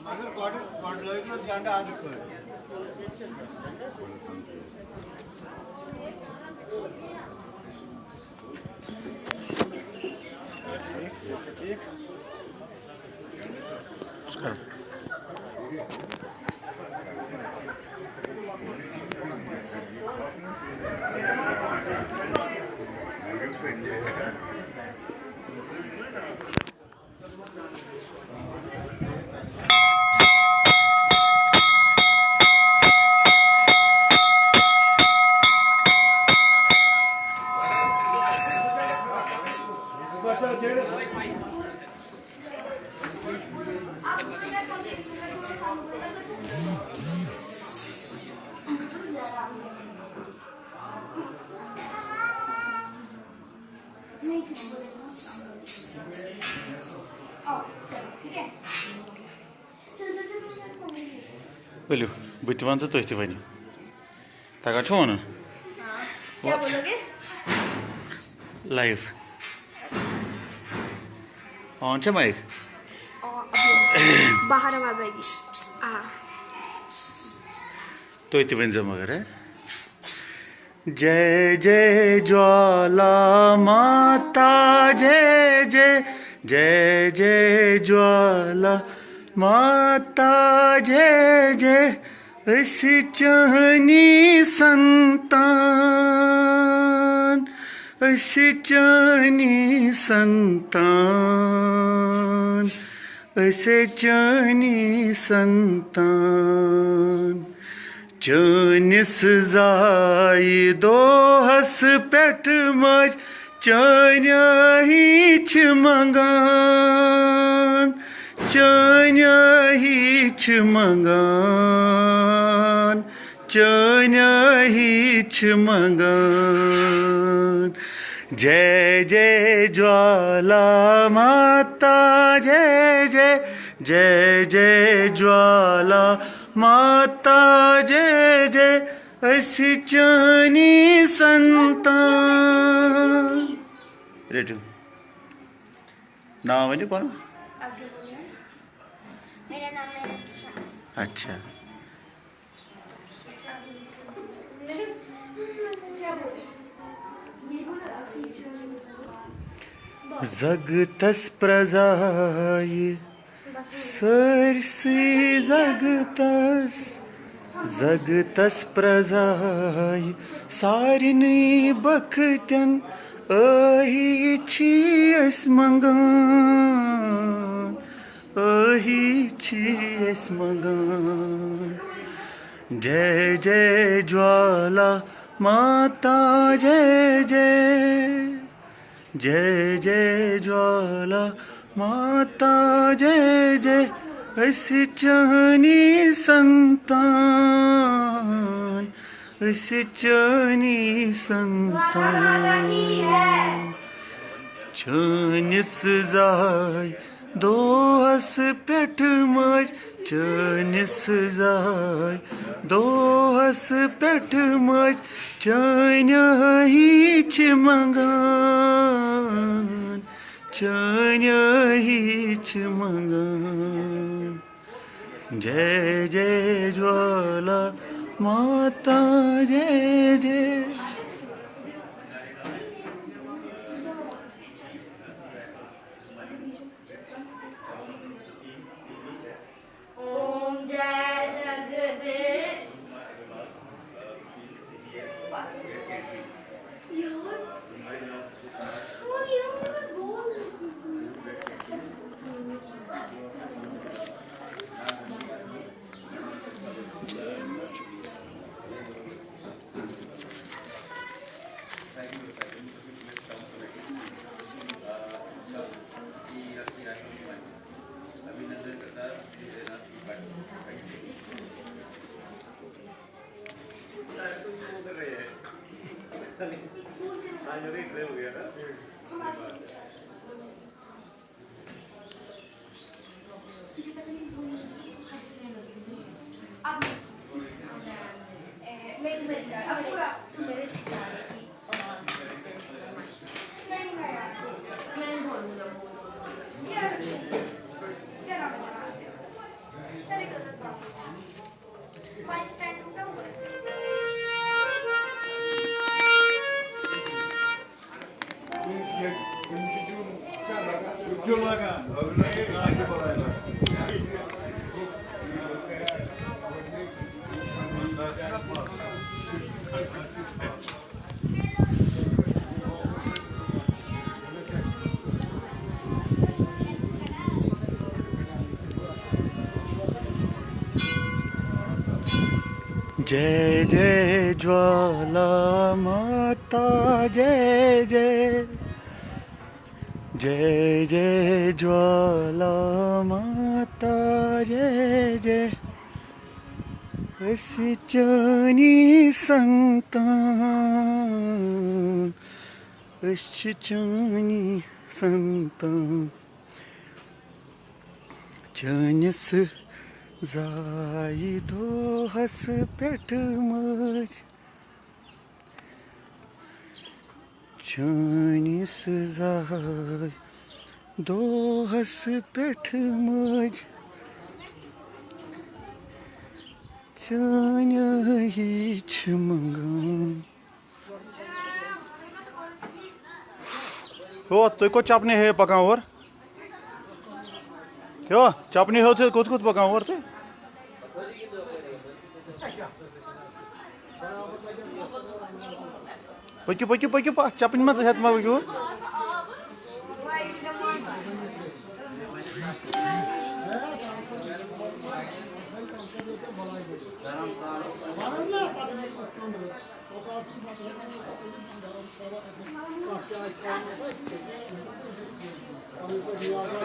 Mother got like your Janda Adipur. बोलो बुत one तो तुह वन तक छो वन क्या बोलोगे? लाइव ऑन छे माइक बाहर आवाज आएगी। तो वन जो मगर है जय जय ज्वाला माता जय जय जय जय ज्वाला माता जय जय इस चाहनी संतान इस चाहनी संतान इस चाहनी संतान चानिस जाई दो हस पेट मज चान्या ही छ मंगान चान्या ही छ मंगान चान्या ही छ मंगान जय जय ज्वाला माता जय जय जय जय ज्वाला माता जय जय ऐसी चाहनी संतान रेटू नाम है कौन मेरा नाम है रकीशा। अच्छा जगतस प्रजाय सरसी जगतस जगतस प्रजाय सारिनी बखतन अही छी अस मंगान अही छी अस मंगान जय जय ज्वाला माता जय जय जय जय ज्वाला माता जय जय ऐसी चाहनी संतान ऐसी चाहनी संतान चानिस जाय दोहस पेठ मज चनिस जाय दोहस पेठ मज चन हिच मंगान चन हिच मंगान जय जय ज्वाला माता जय जय ओम जय Jagdish Ancora tu mi recitare chi जय जय ज्वाला माता जय जय जय जय ज्वाला माता जय जय असी चानी संतान असी चानी संतान चनिस जाय दोहस पेठ मज चनिस जाय दोहस पेठ मज चन हिच मंगान हो तुम को चपने हे पकान और हो चपने हो कुत कुत पकान और तुम पक्यू पक्यू पक्यू चपन मत हेत मा पक्यू